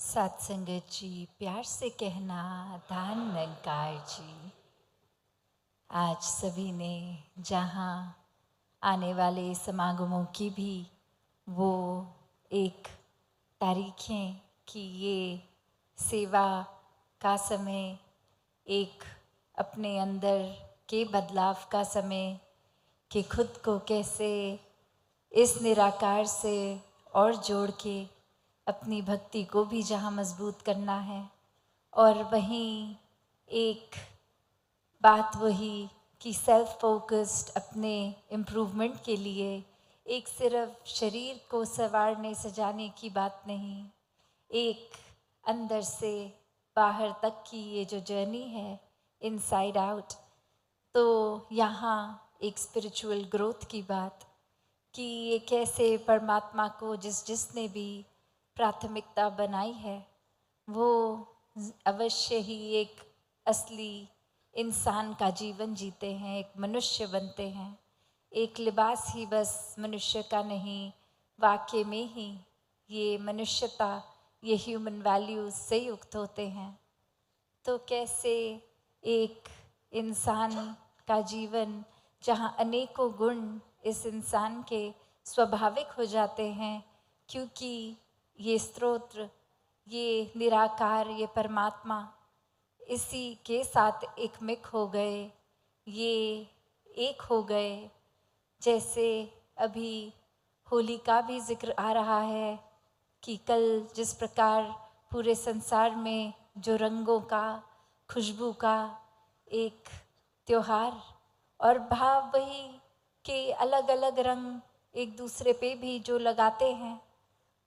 सात संगत जी, प्यार से कहना दान निरंकार जी। आज सभी ने जहाँ आने वाले समागमों की भी वो एक तारीखें कि ये सेवा का समय, एक अपने अंदर के बदलाव का समय, कि खुद को कैसे इस निराकार से और जोड़ के अपनी भक्ति को भी जहाँ मजबूत करना है। और वहीं एक बात वही कि सेल्फ फोकस्ड अपने इम्प्रूवमेंट के लिए एक सिर्फ शरीर को संवारने सजाने की बात नहीं, एक अंदर से बाहर तक की ये जो जर्नी है इनसाइड आउट, तो यहाँ एक स्पिरिचुअल ग्रोथ की बात कि ये कैसे परमात्मा को जिसने भी प्राथमिकता बनाई है वो अवश्य ही एक असली इंसान का जीवन जीते हैं, एक मनुष्य बनते हैं। एक लिबास ही बस मनुष्य का नहीं, वाक्य में ही ये मनुष्यता, ये ह्यूमन वैल्यूज से युक्त होते हैं। तो कैसे एक इंसान का जीवन जहाँ अनेकों गुण इस इंसान के स्वाभाविक हो जाते हैं, क्योंकि ये स्तोत्र, ये निराकार, ये परमात्मा इसी के साथ एकमिक हो गए, ये एक हो गए। जैसे अभी होली का भी जिक्र आ रहा है कि कल जिस प्रकार पूरे संसार में जो रंगों का, खुशबू का एक त्योहार और भाव वही के अलग अलग रंग एक दूसरे पे भी जो लगाते हैं,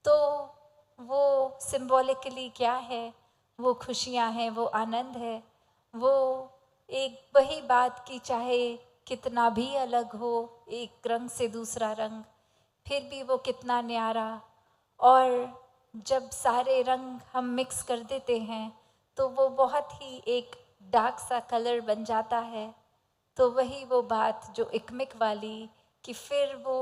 तो वो सिंबॉलिकली क्या है, वो खुशियाँ हैं, वो आनंद है, वो एक वही बात कि चाहे कितना भी अलग हो एक रंग से दूसरा रंग, फिर भी वो कितना न्यारा। और जब सारे रंग हम मिक्स कर देते हैं तो वो बहुत ही एक डार्क सा कलर बन जाता है। तो वही वो बात जो इकमिक वाली कि फिर वो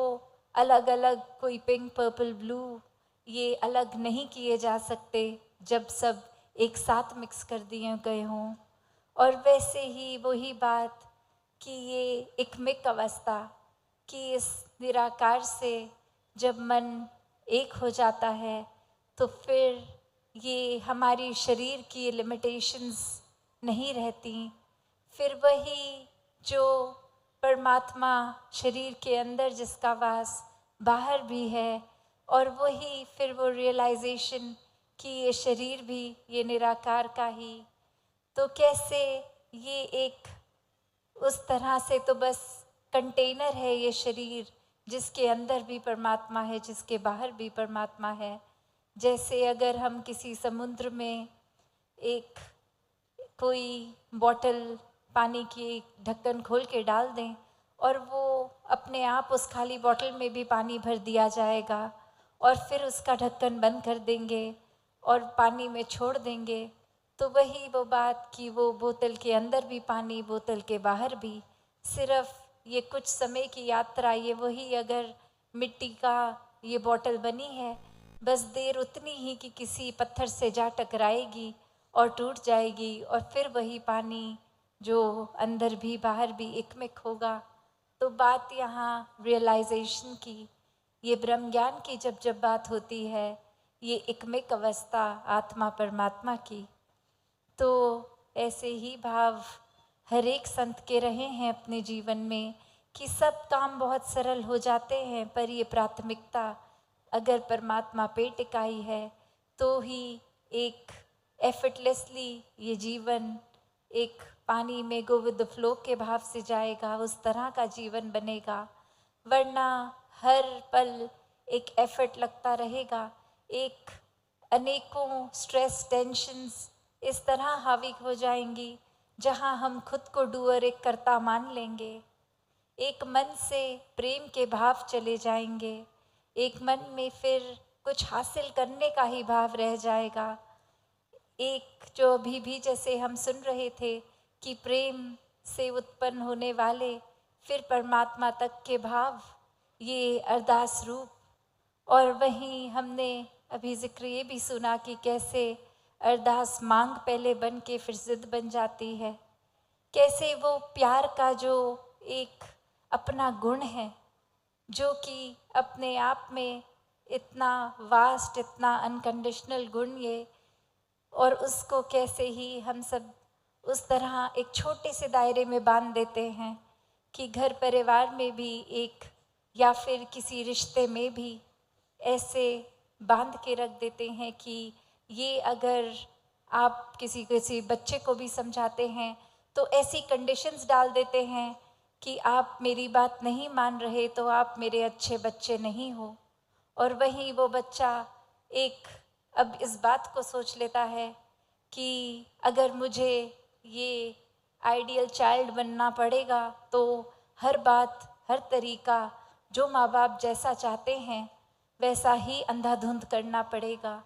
अलग अलग कोई पिंक पर्पल ब्लू ये अलग नहीं किए जा सकते जब सब एक साथ मिक्स कर दिए गए हों। और वैसे ही वही बात कि ये इकमिक अवस्था कि इस निराकार से जब मन एक हो जाता है तो फिर ये हमारी शरीर की लिमिटेशंस नहीं रहती। फिर वही जो परमात्मा शरीर के अंदर जिसका वास बाहर भी है, और वही फिर वो रियलाइजेशन कि ये शरीर भी ये निराकार का ही। तो कैसे ये एक उस तरह से तो बस कंटेनर है ये शरीर जिसके अंदर भी परमात्मा है, जिसके बाहर भी परमात्मा है। जैसे अगर हम किसी समुद्र में एक कोई बॉटल पानी की ढक्कन खोल के डाल दें और वो अपने आप उस खाली बॉटल में भी पानी भर दिया जाएगा, और फिर उसका ढक्कन बंद कर देंगे और पानी में छोड़ देंगे, तो वही वो बात कि वो बोतल के अंदर भी पानी, बोतल के बाहर भी, सिर्फ ये कुछ समय की यात्रा। ये वही अगर मिट्टी का ये बॉटल बनी है, बस देर उतनी ही कि किसी पत्थर से जा टकराएगी और टूट जाएगी, और फिर वही पानी जो अंदर भी बाहर भी एकमिक होगा। तो बात यहाँ रियलाइजेशन की, ये ब्रह्म ज्ञान की जब जब बात होती है, ये एकमिक अवस्था आत्मा परमात्मा की, तो ऐसे ही भाव हर एक संत के रहे हैं अपने जीवन में कि सब काम बहुत सरल हो जाते हैं, पर ये प्राथमिकता अगर परमात्मा पे टिकाई है तो ही एक एफर्टलेसली ये जीवन एक पानी में गो विद द फ्लो के भाव से जाएगा, उस तरह का जीवन बनेगा। वरना हर पल एक एफर्ट लगता रहेगा, एक अनेकों स्ट्रेस टेंशन्स इस तरह हावी हो जाएंगी जहाँ हम खुद को डूअर एक कर्ता मान लेंगे। एक मन से प्रेम के भाव चले जाएंगे, एक मन में फिर कुछ हासिल करने का ही भाव रह जाएगा। एक जो अभी भी जैसे हम सुन रहे थे कि प्रेम से उत्पन्न होने वाले फिर परमात्मा तक के भाव, ये अरदास रूप। और वहीं हमने अभी जिक्र ये भी सुना कि कैसे अरदास मांग पहले बन के फिर जिद बन जाती है। कैसे वो प्यार का जो एक अपना गुण है, जो कि अपने आप में इतना वास्ट, इतना अनकंडीशनल गुण ये, और उसको कैसे ही हम सब उस तरह एक छोटे से दायरे में बांध देते हैं कि घर परिवार में भी एक, या फिर किसी रिश्ते में भी ऐसे बांध के रख देते हैं कि ये अगर आप किसी किसी बच्चे को भी समझाते हैं तो ऐसी कंडीशंस डाल देते हैं कि आप मेरी बात नहीं मान रहे तो आप मेरे अच्छे बच्चे नहीं हो। और वहीं वो बच्चा एक अब इस बात को सोच लेता है कि अगर मुझे ये आइडियल चाइल्ड बनना पड़ेगा तो हर बात, हर तरीका जो माँ बाप जैसा चाहते हैं वैसा ही अंधाधुंध करना पड़ेगा।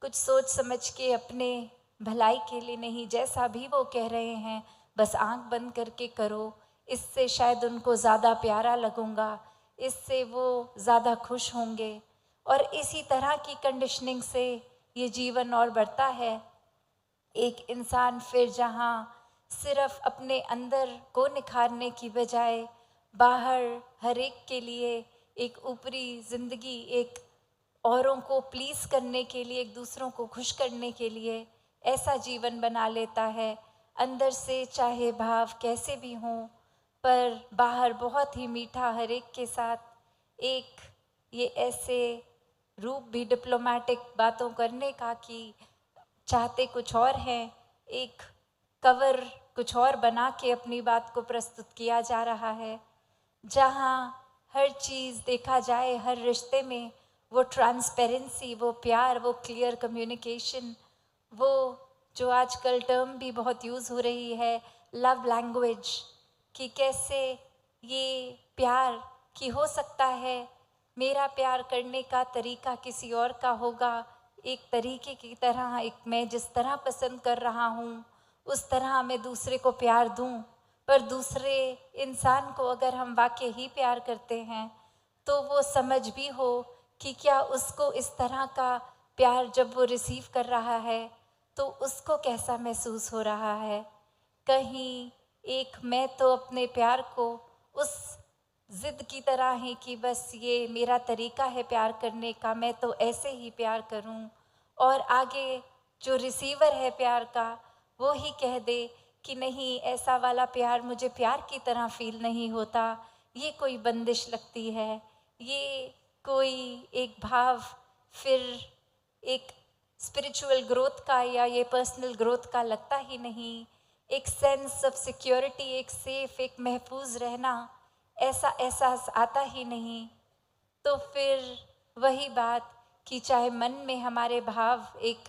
कुछ सोच समझ के अपने भलाई के लिए नहीं, जैसा भी वो कह रहे हैं बस आंख बंद करके करो, इससे शायद उनको ज़्यादा प्यारा लगूंगा, इससे वो ज़्यादा खुश होंगे। और इसी तरह की कंडीशनिंग से ये जीवन और बढ़ता है। एक इंसान फिर जहाँ सिर्फ अपने अंदर को निखारने की बजाय बाहर हर एक के लिए एक ऊपरी ज़िंदगी, एक औरों को प्लीज़ करने के लिए, एक दूसरों को खुश करने के लिए ऐसा जीवन बना लेता है। अंदर से चाहे भाव कैसे भी हों, पर बाहर बहुत ही मीठा हर एक के साथ एक ये ऐसे रूप भी डिप्लोमेटिक बातों करने का कि चाहते कुछ और हैं, एक कवर कुछ और बना के अपनी बात को प्रस्तुत किया जा रहा है। जहाँ हर चीज़ देखा जाए, हर रिश्ते में वो ट्रांसपेरेंसी, वो प्यार, वो क्लियर कम्युनिकेशन, वो जो आजकल टर्म भी बहुत यूज़ हो रही है लव लैंग्वेज, कि कैसे ये प्यार कि हो सकता है मेरा प्यार करने का तरीका किसी और का होगा, एक तरीके की तरह, एक मैं जिस तरह पसंद कर रहा हूँ उस तरह मैं दूसरे को प्यार दूँ। पर दूसरे इंसान को अगर हम वाकई ही प्यार करते हैं तो वो समझ भी हो कि क्या उसको इस तरह का प्यार जब वो रिसीव कर रहा है तो उसको कैसा महसूस हो रहा है। कहीं एक मैं तो अपने प्यार को उस ज़िद की तरह ही कि बस ये मेरा तरीका है प्यार करने का, मैं तो ऐसे ही प्यार करूं, और आगे जो रिसीवर है प्यार का वो ही कह दे कि नहीं, ऐसा वाला प्यार मुझे प्यार की तरह फील नहीं होता, ये कोई बंदिश लगती है, ये कोई एक भाव फिर एक स्पिरिचुअल ग्रोथ का या ये पर्सनल ग्रोथ का लगता ही नहीं। एक सेंस ऑफ सिक्योरिटी, एक सेफ, एक महफूज रहना, ऐसा एहसास आता ही नहीं। तो फिर वही बात कि चाहे मन में हमारे भाव एक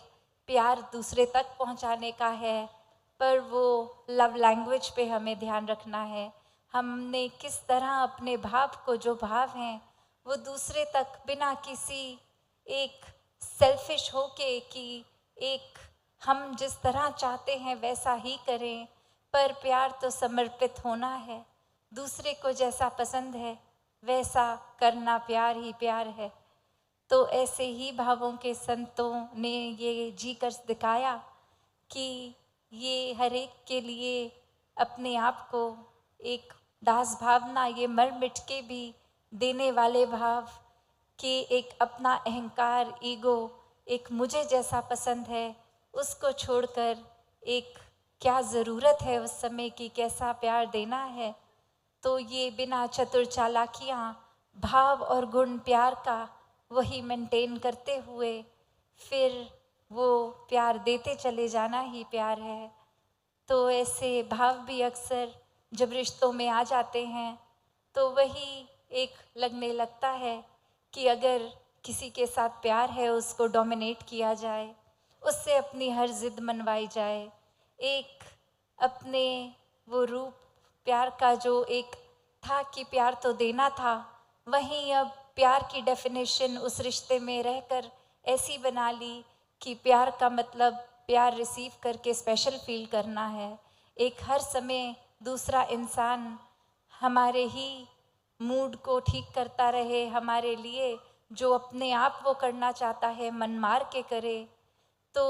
प्यार दूसरे तक पहुंचाने का है, पर वो लव लैंग्वेज पे हमें ध्यान रखना है। हमने किस तरह अपने भाव को, जो भाव हैं वो दूसरे तक बिना किसी एक सेल्फिश होके कि एक हम जिस तरह चाहते हैं वैसा ही करें, पर प्यार तो समर्पित होना है, दूसरे को जैसा पसंद है वैसा करना प्यार ही प्यार है। तो ऐसे ही भावों के संतों ने ये जी कर दिखाया कि ये हर एक के लिए अपने आप को एक दास भावना, ये मर मिट के भी देने वाले भाव कि एक अपना अहंकार, ईगो, एक मुझे जैसा पसंद है उसको छोड़कर एक क्या ज़रूरत है उस समय की, कैसा प्यार देना है। तो ये बिना चतुर चालाकियाँ भाव और गुण प्यार का वही मेंटेन करते हुए फिर वो प्यार देते चले जाना ही प्यार है। तो ऐसे भाव भी अक्सर जब रिश्तों में आ जाते हैं तो वही एक लगने लगता है कि अगर किसी के साथ प्यार है उसको डोमिनेट किया जाए, उससे अपनी हर जिद मनवाई जाए, एक अपने वो रूप प्यार का जो एक था कि प्यार तो देना था, वहीं अब प्यार की डेफिनेशन उस रिश्ते में रहकर ऐसी बना ली कि प्यार का मतलब प्यार रिसीव करके स्पेशल फील करना है। एक हर समय दूसरा इंसान हमारे ही मूड को ठीक करता रहे, हमारे लिए जो अपने आप वो करना चाहता है मन मार के करे। तो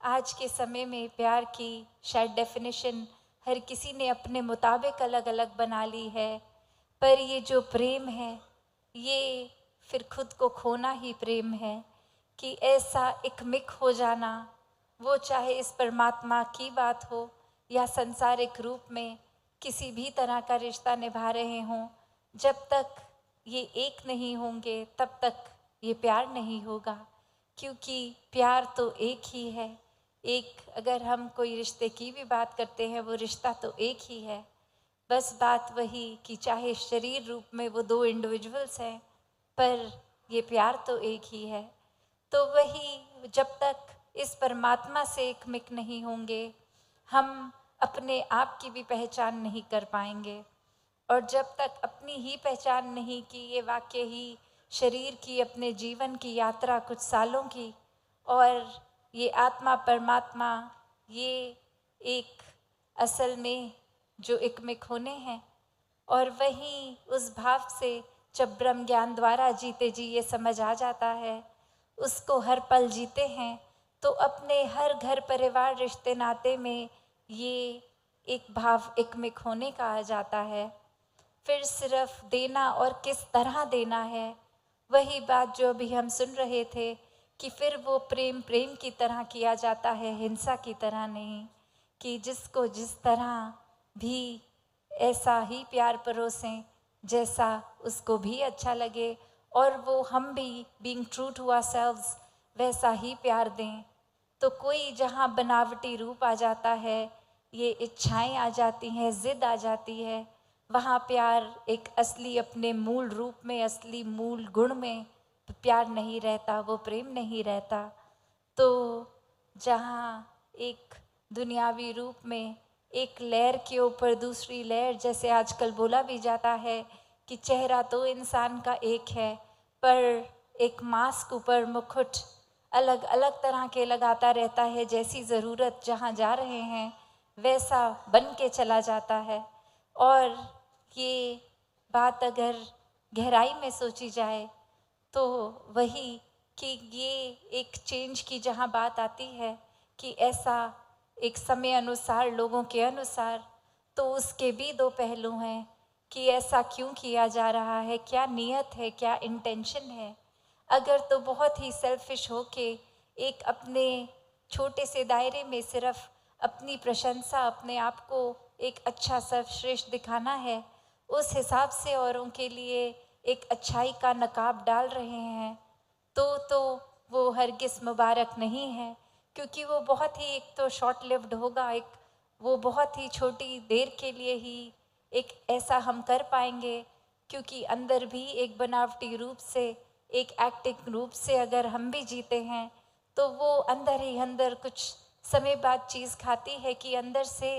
आज के समय में प्यार की शायद डेफिनेशन हर किसी ने अपने मुताबिक अलग अलग बना ली है, पर ये जो प्रेम है ये फिर खुद को खोना ही प्रेम है। कि ऐसा एकमिक हो जाना, वो चाहे इस परमात्मा की बात हो या संसारिक रूप में किसी भी तरह का रिश्ता निभा रहे हों, जब तक ये एक नहीं होंगे तब तक ये प्यार नहीं होगा। क्योंकि प्यार तो एक ही है। एक अगर हम कोई रिश्ते की भी बात करते हैं, वो रिश्ता तो एक ही है। बस बात वही कि चाहे शरीर रूप में वो दो इंडिविजुअल्स हैं, पर ये प्यार तो एक ही है। तो वही जब तक इस परमात्मा से एकमिक नहीं होंगे, हम अपने आप की भी पहचान नहीं कर पाएंगे। और जब तक अपनी ही पहचान नहीं की, ये वाकई ही शरीर की अपने जीवन की यात्रा कुछ सालों की, और ये आत्मा परमात्मा ये एक असल में जो एकमिक होने हैं। और वहीं उस भाव से जब ब्रह्म ज्ञान द्वारा जीते जी ये समझ आ जाता है, उसको हर पल जीते हैं, तो अपने हर घर परिवार रिश्ते नाते में ये एक भाव एकमिक होने का आ जाता है। फिर सिर्फ देना और किस तरह देना है, वही बात जो अभी हम सुन रहे थे कि फिर वो प्रेम प्रेम की तरह किया जाता है, हिंसा की तरह नहीं। कि जिसको जिस तरह भी ऐसा ही प्यार परोसें जैसा उसको भी अच्छा लगे, और वो हम भी बीइंग ट्रू टू आवरसेल्व्स वैसा ही प्यार दें। तो कोई जहाँ बनावटी रूप आ जाता है, ये इच्छाएं आ जाती हैं, ज़िद आ जाती है, वहाँ प्यार एक असली अपने मूल रूप में, असली मूल गुण में प्यार नहीं रहता, वो प्रेम नहीं रहता। तो जहाँ एक दुनियावी रूप में एक लेयर के ऊपर दूसरी लेयर, जैसे आजकल बोला भी जाता है कि चेहरा तो इंसान का एक है, पर एक मास्क ऊपर मुकुट अलग अलग तरह के लगाता रहता है, जैसी ज़रूरत जहाँ जा रहे हैं वैसा बन के चला जाता है। और ये बात अगर गहराई में सोची जाए तो वही कि ये एक चेंज की जहाँ बात आती है कि ऐसा एक समय अनुसार, लोगों के अनुसार, तो उसके भी दो पहलू हैं कि ऐसा क्यों किया जा रहा है, क्या नीयत है, क्या इंटेंशन है। अगर तो बहुत ही सेल्फिश हो के एक अपने छोटे से दायरे में सिर्फ अपनी प्रशंसा, अपने आप को एक अच्छा सर्वश्रेष्ठ दिखाना है, उस हिसाब से औरों के लिए एक अच्छाई का नकाब डाल रहे हैं, तो वो हरगिज़ मुबारक नहीं है। क्योंकि वो बहुत ही एक तो शॉर्ट लिव्ड होगा, एक वो बहुत ही छोटी देर के लिए ही एक ऐसा हम कर पाएंगे। क्योंकि अंदर भी एक बनावटी रूप से, एक एक्टिंग रूप से अगर हम भी जीते हैं, तो वो अंदर ही अंदर कुछ समय बाद चीज़ खाती है कि अंदर से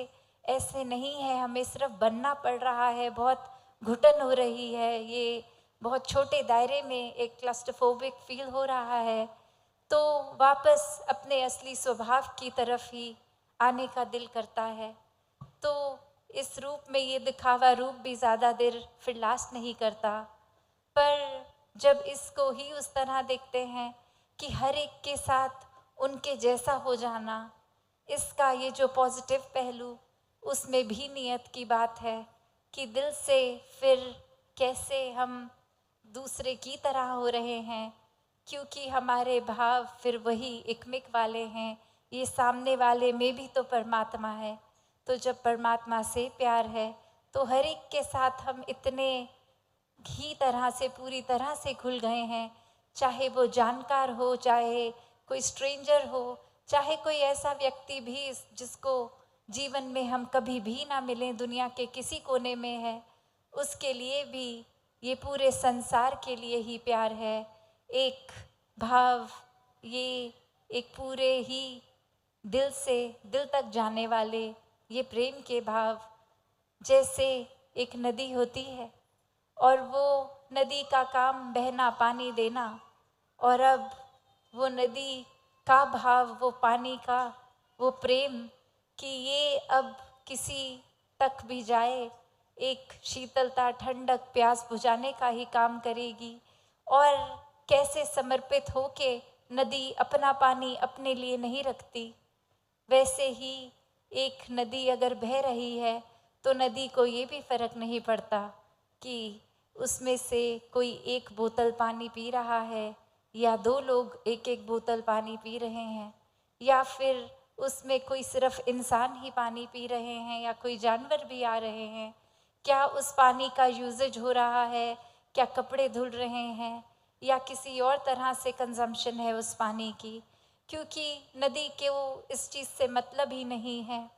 ऐसे नहीं है, हमें सिर्फ बनना पड़ रहा है, बहुत घुटन हो रही है, ये बहुत छोटे दायरे में एक क्लस्टरफोबिक फील हो रहा है। तो वापस अपने असली स्वभाव की तरफ ही आने का दिल करता है। तो इस रूप में ये दिखावा रूप भी ज़्यादा देर फिर लास्ट नहीं करता। पर जब इसको ही उस तरह देखते हैं कि हर एक के साथ उनके जैसा हो जाना, इसका ये जो पॉजिटिव पहलू, उसमें भी नियत की बात है कि दिल से फिर कैसे हम दूसरे की तरह हो रहे हैं। क्योंकि हमारे भाव फिर वही एकमिक वाले हैं, ये सामने वाले में भी तो परमात्मा है। तो जब परमात्मा से प्यार है, तो हर एक के साथ हम इतने ही तरह से, पूरी तरह से खुल गए हैं, चाहे वो जानकार हो, चाहे कोई स्ट्रेंजर हो, चाहे कोई ऐसा व्यक्ति भी जिसको जीवन में हम कभी भी ना मिलें, दुनिया के किसी कोने में है, उसके लिए भी ये पूरे संसार के लिए ही प्यार है। एक भाव, ये एक पूरे ही दिल से दिल तक जाने वाले ये प्रेम के भाव, जैसे एक नदी होती है और वो नदी का काम बहना, पानी देना, और अब वो नदी का भाव, वो पानी का वो प्रेम कि ये अब किसी तक भी जाए, एक शीतलता, ठंडक, प्यास बुझाने का ही काम करेगी। और कैसे समर्पित होके नदी अपना पानी अपने लिए नहीं रखती, वैसे ही एक नदी अगर बह रही है तो नदी को ये भी फर्क नहीं पड़ता कि उसमें से कोई एक बोतल पानी पी रहा है या दो लोग एक एक बोतल पानी पी रहे हैं, या फिर उसमें कोई सिर्फ इंसान ही पानी पी रहे हैं या कोई जानवर भी आ रहे हैं। क्या उस पानी का यूजेज हो रहा है, क्या कपड़े धुल रहे हैं या किसी और तरह से कंजम्पशन है उस पानी की, क्योंकि नदी के वो इस चीज़ से मतलब ही नहीं है,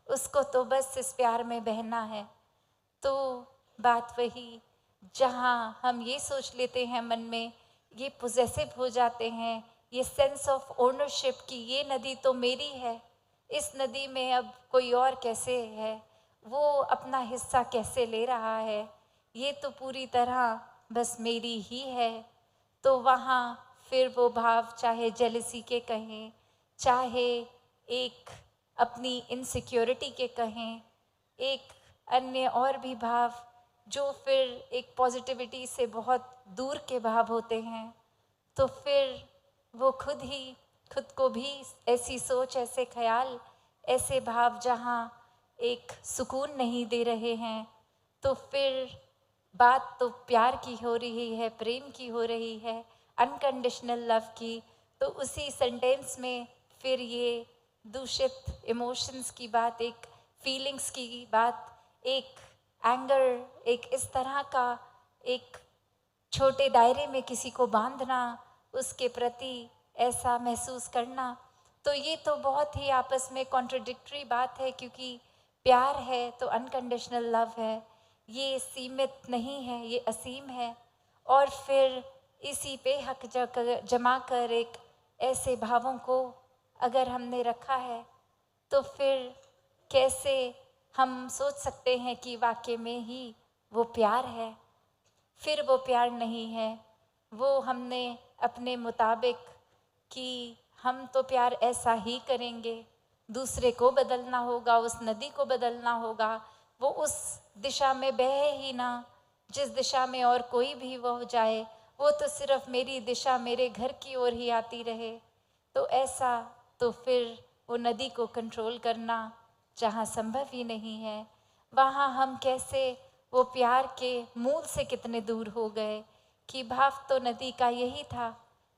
उसको तो बस इस प्यार में बहना है। तो बात वही, जहाँ हम ये सोच लेते हैं मन में, ये पोजेसिव हो जाते हैं, ये सेंस ऑफ ओनरशिप कि ये नदी तो मेरी है, इस नदी में अब कोई और कैसे है, वो अपना हिस्सा कैसे ले रहा है, ये तो पूरी तरह बस मेरी ही है। तो वहाँ फिर वो भाव चाहे जेलसी के कहें, चाहे एक अपनी इनसिक्योरिटी के कहें, एक अन्य और भी भाव जो फिर एक पॉजिटिविटी से बहुत दूर के भाव होते हैं, तो फिर वो खुद को भी ऐसी सोच, ऐसे ख्याल, ऐसे भाव जहाँ एक सुकून नहीं दे रहे हैं, तो फिर बात तो प्यार की हो रही है, प्रेम की हो रही है, अनकंडीशनल लव की, तो उसी सेंटेंस में फिर ये दूषित इमोशंस की बात, एक फीलिंग्स की बात, एक एंगर, एक इस तरह का एक छोटे दायरे में किसी को बांधना, उसके प्रति ऐसा महसूस करना, तो ये तो बहुत ही आपस में कॉन्ट्रडिक्टरी बात है, क्योंकि प्यार है तो अनकंडीशनल लव है, ये सीमित नहीं है, ये असीम है। और फिर इसी पे हक जमा कर एक ऐसे भावों को अगर हमने रखा है, तो फिर कैसे हम सोच सकते हैं कि वाकई में ही वो प्यार है? फिर वो प्यार नहीं है, वो हमने अपने मुताबिक कि हम तो प्यार ऐसा ही करेंगे, दूसरे को बदलना होगा, उस नदी को बदलना होगा, वो उस दिशा में बहे ही ना जिस दिशा में और कोई भी वो हो जाए, वो तो सिर्फ मेरी दिशा, मेरे घर की ओर ही आती रहे। तो ऐसा तो फिर वो नदी को कंट्रोल करना जहाँ संभव ही नहीं है, वहाँ हम कैसे वो प्यार के मूल से कितने दूर हो गए कि भाव तो नदी का यही था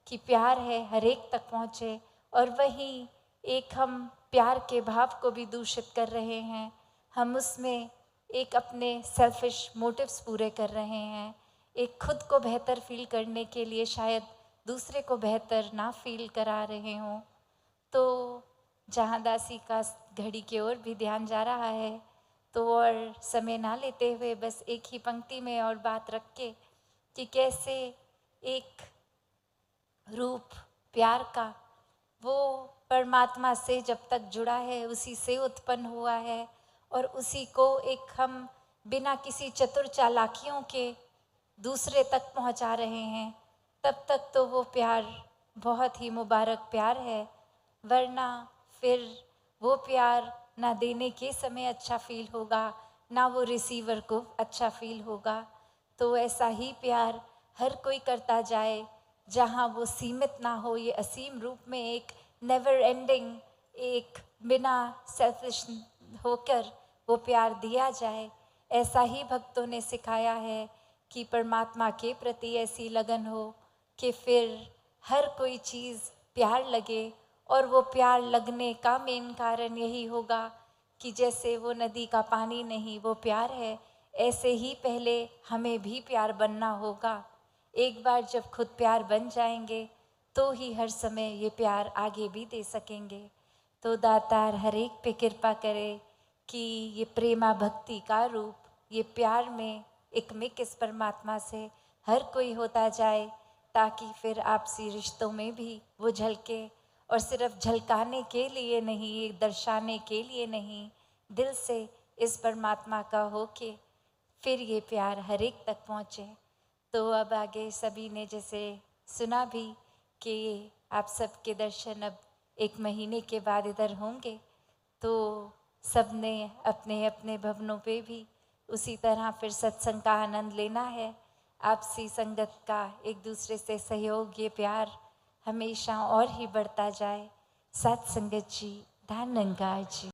कि प्यार है हर एक तक पहुँचे, और वहीं एक हम प्यार के भाव को भी दूषित कर रहे हैं। हम उसमें एक अपने सेल्फिश मोटिव्स पूरे कर रहे हैं, एक खुद को बेहतर फील करने के लिए शायद दूसरे को बेहतर ना फील करा रहे हों। तो जहाँ दासी का घड़ी की ओर भी ध्यान जा रहा है, तो और समय ना लेते हुए बस एक ही पंक्ति में और बात रख के कि कैसे एक रूप प्यार का वो परमात्मा से जब तक जुड़ा है, उसी से उत्पन्न हुआ है, और उसी को एक हम बिना किसी चतुर चालाकियों के दूसरे तक पहुंचा रहे हैं, तब तक तो वो प्यार बहुत ही मुबारक प्यार है। वरना फिर वो प्यार ना देने के समय अच्छा फील होगा, ना वो रिसीवर को अच्छा फील होगा। तो ऐसा ही प्यार हर कोई करता जाए, जहाँ वो सीमित ना हो, ये असीम रूप में एक नेवर एंडिंग, एक बिना सेल्फिश होकर वो प्यार दिया जाए। ऐसा ही भक्तों ने सिखाया है कि परमात्मा के प्रति ऐसी लगन हो कि फिर हर कोई चीज़ प्यार लगे, और वो प्यार लगने का मेन कारण यही होगा कि जैसे वो नदी का पानी नहीं, वो प्यार है, ऐसे ही पहले हमें भी प्यार बनना होगा। एक बार जब खुद प्यार बन जाएंगे तो ही हर समय ये प्यार आगे भी दे सकेंगे। तो दातार हर एक पे कृपा करे कि ये प्रेमा भक्ति का रूप, ये प्यार में एक मिक इस परमात्मा से हर कोई होता जाए, ताकि फिर आपसी रिश्तों में भी वो झलके, और सिर्फ झलकाने के लिए नहीं, दर्शाने के लिए नहीं, दिल से इस परमात्मा का हो के फिर ये प्यार हर एक तक पहुँचे। तो अब आगे सभी ने जैसे सुना भी कि आप सबके दर्शन अब 1 महीने के बाद इधर होंगे, तो सब ने अपने अपने भवनों पे भी उसी तरह फिर सत्संग का आनंद लेना है। आपसी संगत का, एक दूसरे से सहयोग, ये प्यार हमेशा और ही बढ़ता जाए। सत्संगत जी, धन निरंकार जी।